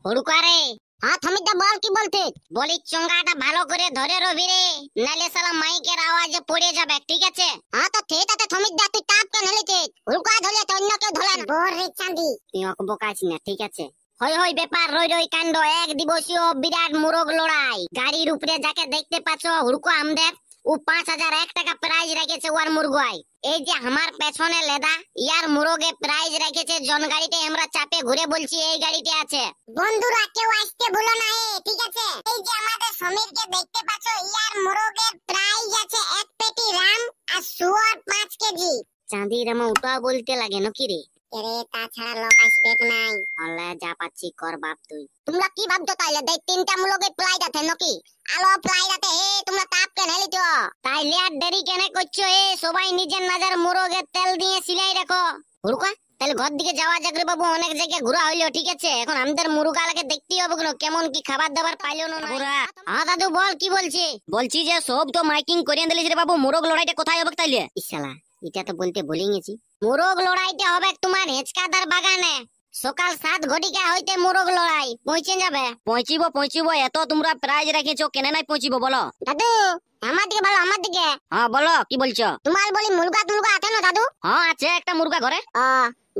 হুড়কারে হ্যাঁ থমিদা বল কি বলতে বলি চঙ্গাটা ভালো করে ধরে রবি রে নালে শালা মাইকের আওয়াজে পড়ে যাবে ঠিক আছে হ্যাঁ তো ঠিক আছে থমিদা তুই টাপ কেন হেলিতে হুড়কা ধরে তো অন্য কেউ ধরে না বল রে চাঁদি তুই ওকে বকাইস না ঠিক আছে হই হই ব্যাপার রই রই কাণ্ড এক দিবসীয় বিরাট মোরগ লড়াই গাড়ির উপরে যাকে দেখতে পাচ্ছ হুড়কো আমদের ও 5001 টাকা প্রাইজ রেখেছে ওর মুরগায় এই যে আমার পেছনে লেদা ইয়ার মুরগে প্রাইজ রেখেছে জন গাড়িতে আমরা চাপে ঘুরে বলছি এই গাড়িতে আছে বন্ধুরা কেউ আসতে ভুলো না ঠিক আছে এই যে আমাদের সমীরকে দেখতে পাচ্ছ ইয়ার মুরগের প্রাইজ আছে এক পেটি রাম আর সুয়ার 5 কেজি চাঁদি রামা উঠা বলতে লাগে নাকি রে এরে তাছাড়া লোক আসবে নাই হলে যা পাচ্ছি কর বাপ তুই তোমরা কি ভাবছো তাইলে দেখ তিনটা মুরগের প্রাইজ আছে নাকি আলো প্রাইজ আছে তোমরা তাপ কেন হেলিছো তাইলে আর দেরি কেন করছো সবাই নিজের নজর মুরগের তেল দিয়ে সিলাই রাখো হুড়কা তাহলে ঘর দিকে যাওয়া যাক রে বাবু অনেক জায়গায় ঘোরা হইলো ঠিক আছে এখন আমাদের মুরগালাকে দেখতেই হবে কেমন কি খাবার দাবার পাইলো না হ্যাঁ দাদু বল কি বলছি যে সব তো মাইকিং করিয়ে দিলিস রে বাবু মুরগ লড়াইটা কোথায় হবে তাইলে ইশালা এটা তো বলতে ভুলে গেছি মোরগ লড়াইটা হবে তোমার হেঁচকাদার বাগানে সকাল 7 ঘটিকা হইতে মোরগ লড়াই পৌঁছে যাবে পৌঁছিব এত তোমরা প্রাইজ রেখেছো কেন নাই পৌঁছিব বলো দাদু আমার দিকে বলো আমার দিকে হ্যাঁ বলো কি বলছো তোমার বলি মুরগা তুলগা আছে না দাদু হ্যাঁ আছে একটা মুরগা ঘরে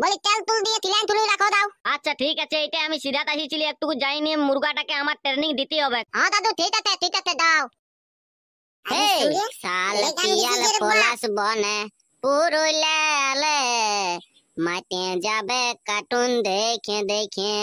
বলি তেল তুল দিয়ে তিলান তুলে রাখো দাও আচ্ছা ঠিক আছে এটা আমি সিধা আসিছিলি একটু যাইনি মুরগাটাকে আমার ট্রেনিং দিতে হবে হ্যাঁ দাদু ঠিক আছে দাও এই সাল পিয়াল পলাশ বনে পুরুলালে মাতে যাবে কার্টুন দেখে দেখে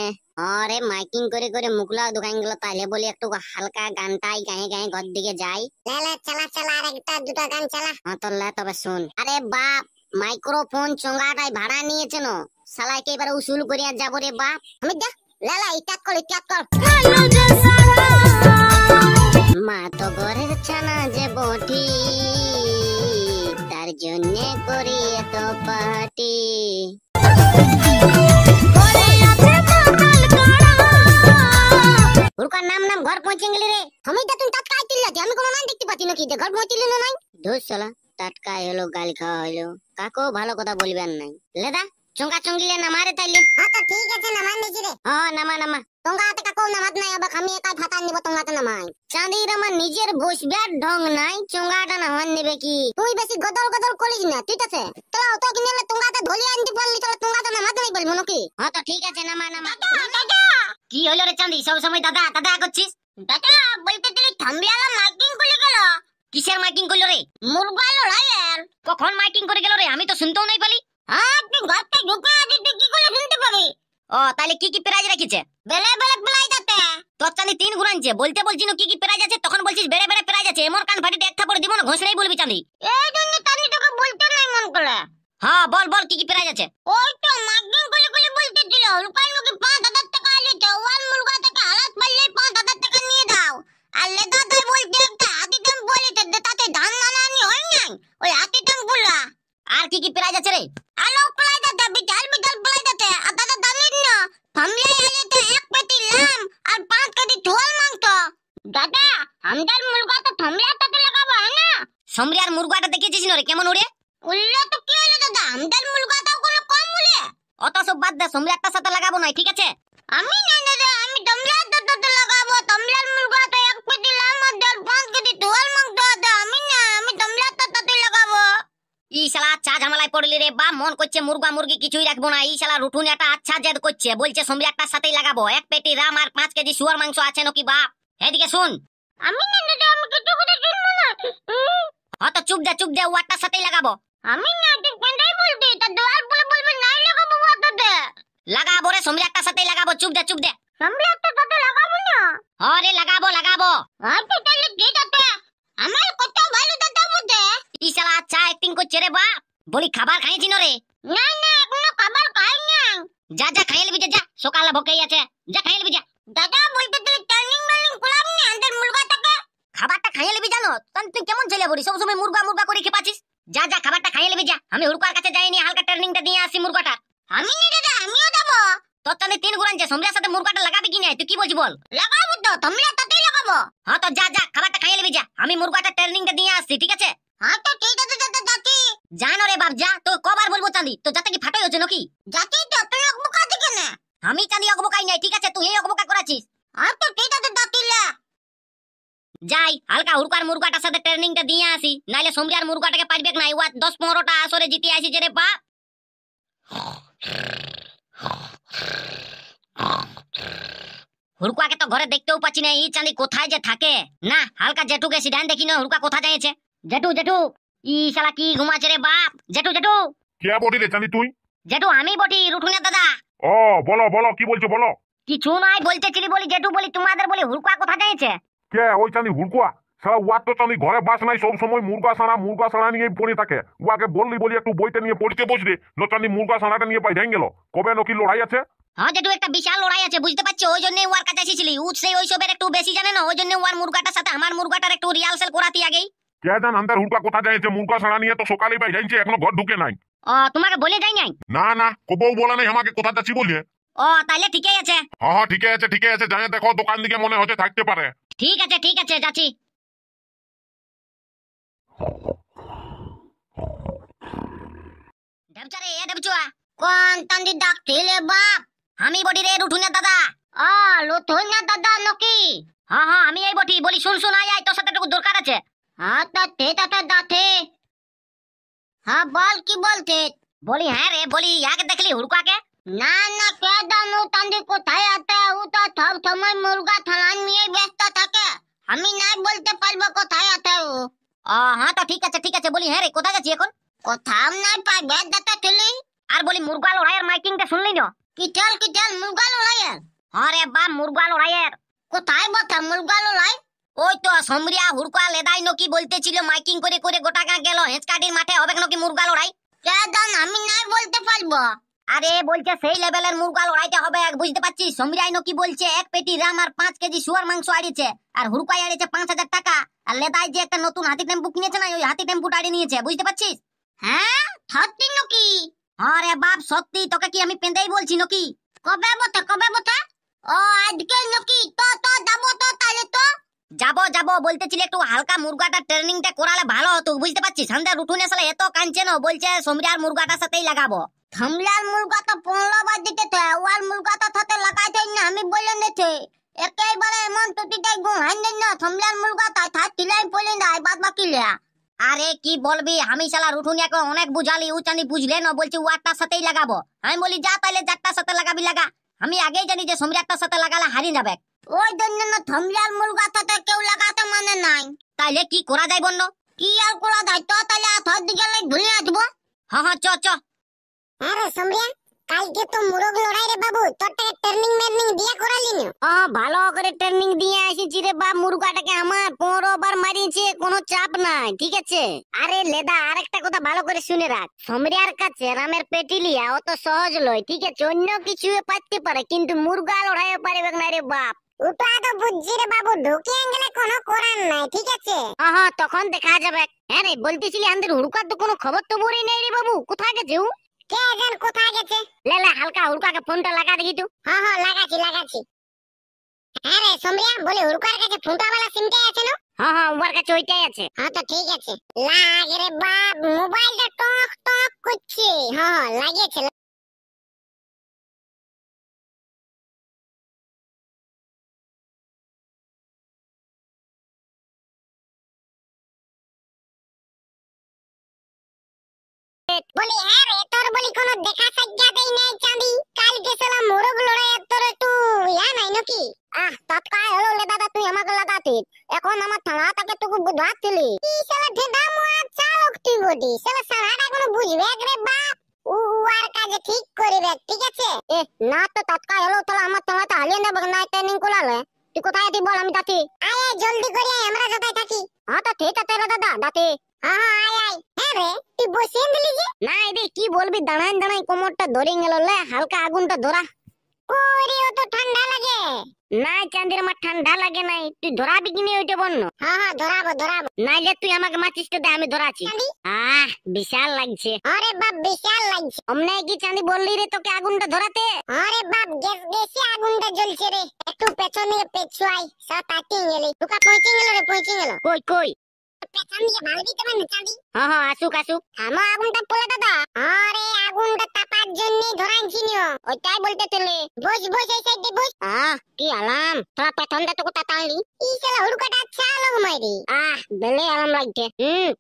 আরে মাইকিং করে করে মুখলা দোকান গেল তাইলে বলি একটু হালকা গানটাই গায়ে গায়ে ঘর দিকে যাই লে চালা আর একটা দুটো গান চালা হ্যাঁ তো লে তবে শুন আরে বাপ মাইক্রোফোন চঙ্গাটাই ভাড়া নিয়েছে না শালাকে এবারে উসুল করিয়া যাবো রে বাপ আমি দেখ লেলা ইটাক কর মা তো ঘরের ছানা যে বটি তার জন্য করি এত পার্টি ওর নাম ঘর পৌঁছে গেলি রে আমি তো তুমি টাটকা আইতিলা আমি কোনো নাম দেখতে পাচ্ছি নাকি ঘর পৌঁছিলি না নাই দোষ শালা টাটকা হলো গাল খাওয়া হলো কাকো ভালো কথা বলবেন নাই লেদা চঙ্গা চঙ্গিলে নামারে তাইলে হ্যাঁ তো ঠিক আছে নামান নিছি রে হ্যাঁ নামা তোঙ্গাতে কাকো নামাত নাই আবার আমি একাই ভাতা নিব তোঙ্গাতে নামাই চাঁদির আমার নিজের বসবার ঢং নাই চঙ্গাটা নামান নেবে কি তুই বেশি গদল করিস না ঠিক আছে তোরা অত কিনলে তোঙ্গাতে ধলি আনতে পারলি তোরা তোঙ্গাতে নামাত নাই বলবো নাকি হ্যাঁ তো ঠিক আছে নামা দাদা কি হইলো রে চাঁদি সব সময় দাদা করছিস দাদা বলতে দিলি থাম্বিয়ালা মাইকিং করে গেল কিসের মাইকিং করলো রে মুরগা লড়াইয়ের কখন মাইকিং করে গেল রে আমি তো শুনতেও নাই পালি আপনি ঘরটা ঢুকে আছিস তুই কি করে শুনতে পাবি ও তাহলে কি প্রাইজ রেখেছে বেলে প্রাইজ আছে তোর চাঁদি 3 গুণ আনছে বলতে বলছিস কি প্রাইজ আছে তখন বলছিস বেড়ে প্রাইজ আছে এমন কান ফাটিতে এক থাপড় দিব না ঘষলেই বলবি চাঁদি এই জন্য চাঁদি তোকে বলতে নাই মন করে হ্যাঁ বল কি প্রাইজ আছে ওই তো মাইকিং করে বলতে ছিল রূপাই মুখে 5000 টাকা আলে তো ওয়ান মুরগা থেকে হালাত পারলে 5000 টাকা নিয়ে দাও আর লে দাদা বলতে একটা হাতি টাং বলে তাতে ধান নানানি হয় নাই ওই হাতি টাং বলা আর কি প্রাইজ আছে রে আলো প্রাইজ আছে বিটাল প্রাইজ আছে আর দাদা জানেন না ফামলে আলে তো এক পেটি লাম আর 5 কেজি ঝোল মাংস দাদা আমদার মুরগা তো থামলাটাতে লাগাবো না সমরিয়ার মুরগাটা দেখেছিস না রে কেমন উড়ে উল্লো তো কি হলো দাদা আমদার মুরগাটাও কোনো কম উড়ে অত সব বাদ দে সমরিয়ারটার সাথে লাগাবো না ঠিক আছে আমি না দাদা আমি দমলাটার সাথে লাগাবো দমলার মুরগাটা এক পেটি লাম আর 5 কেজি ঝোল মাংস দাদা আমি দমলাটার সাথে লাগাবো ই শালা আচ্ছা ঝামেলায় পড়লি রে বা মন করছে মুরগা মুরগি কিছুই রাখবো না এই শালা রুঠুন একটা আচ্ছা জেদ করছে বলছে সমরিয়ারটার সাথেই লাগাবো এক পেটি রাম আর 5 কেজি শুয়ার মাংস আছে নাকি বাপ এদিকে শুন আমি না দাদা আমি কিছু কথা শুনবো না হ্যাঁ তো চুপ দে ওয়াটার সাথেই লাগাবো আমি না তুই কোনটাই বলতি তা দোয়ার বলবে নাই লাগাবো ওয়াটাতে লাগাবো রে সমরিয়ারটার সাথেই লাগাবো চুপ দে সমরিয়ারটার সাথে লাগাবো না আরে লাগাবো আচ্ছা তাহলে ঠিক আছে আমার কত ভালো দাদা মতে ই শালা আচ্ছা অ্যাক্টিং করছে রে বাপ বলি খাবার খাইছিস না রে না এখনো খাবার খাই না যা খাইয়ে লিবি যা সকালে ভোকেই আছে যা খাইয়ে লিবি যা দাদা বলতে তুই টার্নিং কোলাম নি আন্দার মুরগাটাকে খাবারটা খাইয়ে লিবি জানো তুই কেমন ছেলে বড়ি সব সময় মুরগা করে খেপাছিস যা খাবারটা খাইয়ে লিবি যা আমি হুড়কার কাছে যাইনি হালকা টার্নিংটা দিয়ে আসি মুরগাটা আমি না দাদা আমিও যাব তোর চাঁদি 3 গুণ আনছে সমরিয়ার সাথে মুরগাটা লাগাবি কি না তুই কি বলছিস বল লাগাবো তো তোমরা তাতেই লাগাবো হ্যাঁ তো যা খাবারটা খাইয়ে লিবি যা আমি মুরগাটা টার্নিংটা দিয়ে আসছি ঠিক আছে হ্যাঁ তো ঠিক আছে দাদা যাচ্ছি জানো রে বাপ যা তো কবার বলবো চাঁদি তো যাতে কি ফাটাই হচ্ছে নাকি যাচ্ছি তো তুই অকবকা দিকে না আমি চাঁদি অকবকাই নাই ঠিক আছে তুই এই অকবকা হালকা হুড়কার মুরগাটার সাথে ট্রেনিংটা দিয়ে আসি, নাইলে সমরিয়ার মুরগাটাকে পারবে না। ওয়া 10-15টা আসরে জিতে আসিছে রে বাপ। হুড়কাকে তো ঘরে দেখতেও পাচ্ছি না, এই চাঁদি কোথায় যে থাকে। না হালকা জেঠুকে সিধান দেখি না হুড়কা কোথা যাইছে। জেঠু জেঠু, ই শালা কি ঘুমাচ্ছে রে বাপ। জেঠু জেঠু। কে বলি রে চাঁদি তুই? জেঠু আমি বটি, রুঠুনের দাদা। ও বলো বলো, কি বলছো বলো। কিছু নাই বলতেছিলি বলি জেঠু, বলি তোমাদের বলি হুড়কা কোথা যাইছে। কে ওই চাঁদি হুড়কুয়া? সারা ওয়ার তো চাঁদি ঘরে বাস নাই, সব সময় মুরগা সানা নিয়ে পড়ে থাকে। ওয়াকে বললি বলি একটু বইটা নিয়ে পড়তে বসলে, ন চাঁদি মুরগা সানাটা নিয়ে পাই ভেঙে গেল। কবে নকি লড়াই আছে? হ্যাঁ জেঠু, একটা বিশাল লড়াই আছে বুঝতে পারছি, ওই জন্য ওয়ার কাছে এসেছিলি। ও সেই ওইসবের একটু বেশি জানে না, ওই জন্য ওয়ার মুরগাটার সাথে আমার মুরগাটার একটু রিহার্সাল করাতি আগেই। কে জান আন্দার হুড়কা কোথা যাইছে? মুরগা সানা নিয়ে তো সকালেই পাই যাইছে, এখনো ঘর ঢুকে নাই। ও তোমাকে বলে যাই নাই? না না, কবও বলা নাই আমাকে কোথা যাচ্ছি বলে। ও তাইলে ঠিকই আছে। হ্যাঁ হ্যাঁ ঠিকই আছে ঠিকই আছে, জানে দেখো দোকান দিকে মনে হচ্ছে থাকতে পারে। ঠিক আছে যাচ্ছি। দেবচারে এ দেবচুয়া, কোন তান্দি ডাকছিলে বাপ? আমি বটি রে রুঠুনের দাদা। ও রুঠুনের দাদা নকি? হ্যাঁ হ্যাঁ আমি এই বটি, বলি শুন শুন আয় তোর সাথে একটু দরকার আছে। হ্যাঁ তা দাতে। হ্যাঁ বল কি বলতে? বলি হ্যাঁ রে, বলি ইয়াকে দেখলি হুড়কাকে? না না কে জানো তান্দি কোথায় আছে, ও তো সব সময় মুরগা থানা নিয়ে ব্যস্ত থাকে, আমি নাই বলতে পারবো কোথায় আছে ও। হ্যাঁ তো ঠিক আছে বলি হ্যাঁ রে কোথায় যাচ্ছি এখন? কোথাও নাই পাইবে দাতা তুলি। আর বলি মুরগা লড়াইয়ের মাইকিংটা শুনলি না? কিটাল মুরগা লড়াইয়ের? হ্যাঁ রে বাপ মুরগা লড়াইয়ের। কোথায় বসে মুরগা লড়াই? ওই তো সমরিয়া হুড়কা লেদাই নকি বলতেছিল, মাইকিং করে করে গোটা গাঁ গেল, হেঁচকাটির মাঠে হবে নাকি মুরগা লড়াই। কে জান আমি নাই বলতে পারবো। আরে বলছে সেই লেভেলের মুরগা লড়াইটা হবে, বুঝতে পারছিস? সমরিয়াই নকি বলছে 1 পেটি রাম আর 5 কেজি শুয়ার মাংস আড়িয়েছে, আর হুড়কাই আড়িয়েছে 5,000 টাকা, আর লেদাই যে একটা নতুন হাতি টেম্পু কিনেছে না, ওই হাতি টেম্পুটা আড়িয়ে নিয়েছে, বুঝতে পারছিস? হ্যাঁ সত্যি নাকি? আরে বাপ সত্যি, তোকে কি আমি পেঁদেই বলছি নাকি? কবে বটে? ও আজকে নাকি? তো যাবো তো, তাহলে তো যাবো বলতেছিলে একটু হালকা মুরগাটা ট্রেনিংটা করালে ভালো হতো, বুঝতে পারছিস? সন্ধ্যা উঠুনে সালে এত কাঁদছে না, বলছে সমরিয়ার মুরগাটার সাথেই লাগাবো। থামলার মুরগা তো 15 বার দিতে, ওয়ার মুরগাটা সাথে লাগাইতে না আমি বলে নেছে একেবারে এমন টুটিটাই গু হাইন না, থামলার মুরগাটা থাকতিলাই পড়ে নাই বাদ বাকি লে। আরে কি বলবি, আমি শালা রুঠুনিয়াকে অনেক বুঝালি, ও জানি বুঝলে না, বলছি ওয়ারটার সাথেই লাগাবো। আমি বলি যা তাইলে যারটার সাথে লাগাবি লাগা, আমি আগেই জানি যে সমরিয়ারটার সাথে লাগালে হারিয়ে যাবে। ওই জন্য না থামলার মুরগা সাথে কেউ লাগাতে মানে নাই। তাইলে কি করা যায় বন্য? কি আর করা যায়, তো তাহলে আথার দিকে লাই ঘুরে আসবো। হ্যাঁ চ। আরে সমরিয়া, কালকে তো মুরগ লড়াই রে বাবু, তোরটা ট্রেনিং মেনিং দিয়া করালি না? ভালো করে ট্রেনিং দিয়ে আসিছি রে বাপ, মুরগাটাকে আমার 15 বার মারিয়েছে, কোনো চাপ নাই, ঠিক আছে? আরে লেদা আরেকটা কথা ভালো করে শুনে রাখ, সমরিয়ার কাছে রামের পেটি লিয়া অত সহজ লয়, ঠিক আছে? অন্য কিছু পারতে পারে কিন্তু মুরগা লড়াইও পারবে না রে বাপ। ওটা তো বুঝছি রে বাবু, ঢুকিয়ে গেলে কোনো করার নাই, ঠিক আছে? হ্যাঁ তখন দেখা যাবে। হ্যাঁ রে বলতেছিলি আমাদের হুড়কার তো কোনো খবর তো বড়ই নেই রে বাবু, কোথায় গেছে ও? কে জান কোথায় গেছে? লে হালকা হুড়কাকে ফোনটা লাগা দেখি তো। হ্যাঁ লাগাচ্ছি। হ্যাঁ রে সমরিয়া, বলে হুড়কার কাছে ফোনটাওয়ালা সিমটাই আছে না? হ্যাঁ ওর কাছে ওইটাই আছে। হ্যাঁ তো ঠিক আছে। লাগ রে বাপ, মোবাইলটা টক করছে। হ্যাঁ লাগিয়েছে। বলি হ্যাঁ রে, তোর বলি কোনো দেখা সাজ্ঞাতেই নেই চাঁদি, কালকে সালা মোরগ লড়াইয়ের তোর একটু ইয়া নাই নাকি? তৎকাল হলো লে দাদা, তুই আমাকে লাগাতে এখন আমার থানাটাকে তোকে বুঝাচ্ছিলি। এই শালা ঢেডা মোয়া চালক তুই বটি, শালা সারাটা কোনো বুঝবে রে বাপ। আর কাজে ঠিক করবে, ঠিক আছে? না তো তৎকাল হলো তাহলে আমার থানাটা হালিয়ে নেব না, ট্রেনিং কোলালে। তুই কোথায় আছিস বল, আমি যাচ্ছি। আয় জলদি করে, আমরা কোথায় থাকি? হ্যাঁ তো ঠিক আছে রে দাদা, যাচ্ছি। আয়। হ্যাঁ রে, তুই বসিয়ে দিলি যে? না রে কি বলবি, দাঁড়াই কোমরটা ধরে গেল, লে হালকা আগুনটা ধরা। ওরে ও তো ঠান্ডা লাগে। না চাঁদের আমার ঠান্ডা লাগে নাই, তুই ধরাবি কিনে ওইটা বন্য? হ্যাঁ ধরাবো। নাইলে তুই আমাকে মাচিসটা দে, আমি ধরাছি। বিশাল লাগছে। আরে বাপ বিশাল লাগছে। অমনে কি চাঁদি বললি রে তোকে আগুনটা ধরাতে? আরে বাপ গেছে আগুনটা জ্বলছে রে, একটু পেছনে পেছুয়াই সব তাকিয়ে গেলি। টুকা পৌঁছে গেল। কই পেছন দিয়ে ভালো দিতে পারে না চাঁদি? হ্যাঁ আসুক। আমার আগুনটা পড়ে দাদা। আরে আগুনটা তাপার জন্য ধরাইছি নিও, ওইটাই বলতে চলে। বস এই সাইডে বস। কি আলাম তোরা প্রথমটা তো কোথা টানলি ই শালা হুড়কাটা চালো মাইরি বেলে আলাম লাগছে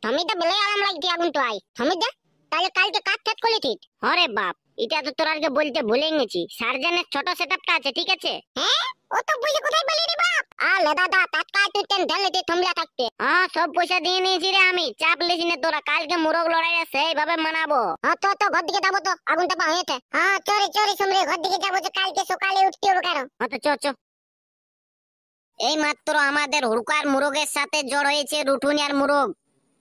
তুমি তো বেলে আলাম লাগছে আগুন তো আই তুমি দে তাহলে কালকে কাজ কাজ করলি ঠিক আরে বাপ এটা তো তোর আগে বলতে ভুলে গেছি সার্জেনের ছোট সেটআপটা আছে ঠিক আছে ও তো বুঝে কোথায় বলি রে বাপ লে দাদা তৎকাল তুই টেনশন নিতে থমলা থাকতে সব পয়সা দিয়ে নিয়েছি রে আমি চাপ লিস না তোরা কালকে মুরগ লড়াই আছে এইভাবে মানাবো তো ঘর দিকে যাবো তো আগুন তাপা হয়েছে চরে চরে সমরে ঘর দিকে যাবো যে কালকে সকালে উঠতে হবে কারো তো চ এই মাত্র আমাদের হুড়কার মুরগের সাথে জড় হয়েছে রুটুনিয়ার মুরগ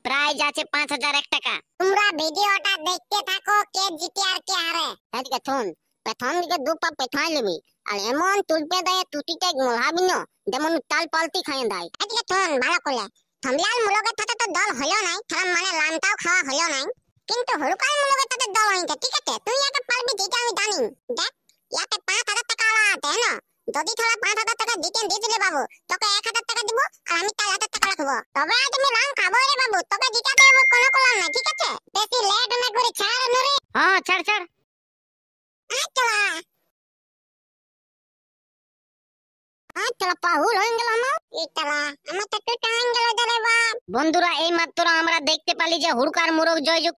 প্রাইজ আছে 5001 টাকা তোমরা ভিডিওটা দেখতে থাকো কে জিতে আর কে হারে এদিকে শোন প্রথম দিকে দু পা পেঠাই নিবি আর এমন তুলপে দেয় তুটিতে মোলাবি না যেমন তাল পালতি খাইয়ে দেয় এদিকে শোন ভালো করে থমলাল মুলগের সাথে তো দল হলো নাই তার মানে লানটাও খাওয়া হলো নাই কিন্তু হুড়কার মুলগের সাথে দল হইছে ঠিক আছে তুই একা পারবি যেটা আমি জানি দেখ ইয়াতে 5000 টাকা আলা আছে না যদি তোরা 5000 টাকা দিতে দিলে বাবু তোকে 1000 টাকা দিব আর আমি 4000 টাকা রাখবো তবে আজ আমি লান খাবো রে বাবু তোকে দিতে হবে কোনো কলাম না ঠিক আছে বেশি লেট না করে ছাড় নরে ছাড় চলা চলা পাহুল হয়ে গেল আমার চলা আমার তো টাইম গেল রে বাপ বন্ধুরা এই মাত্র আমরা দেখতে পালি যে হুড়কার মুরগ জয়যুক্ত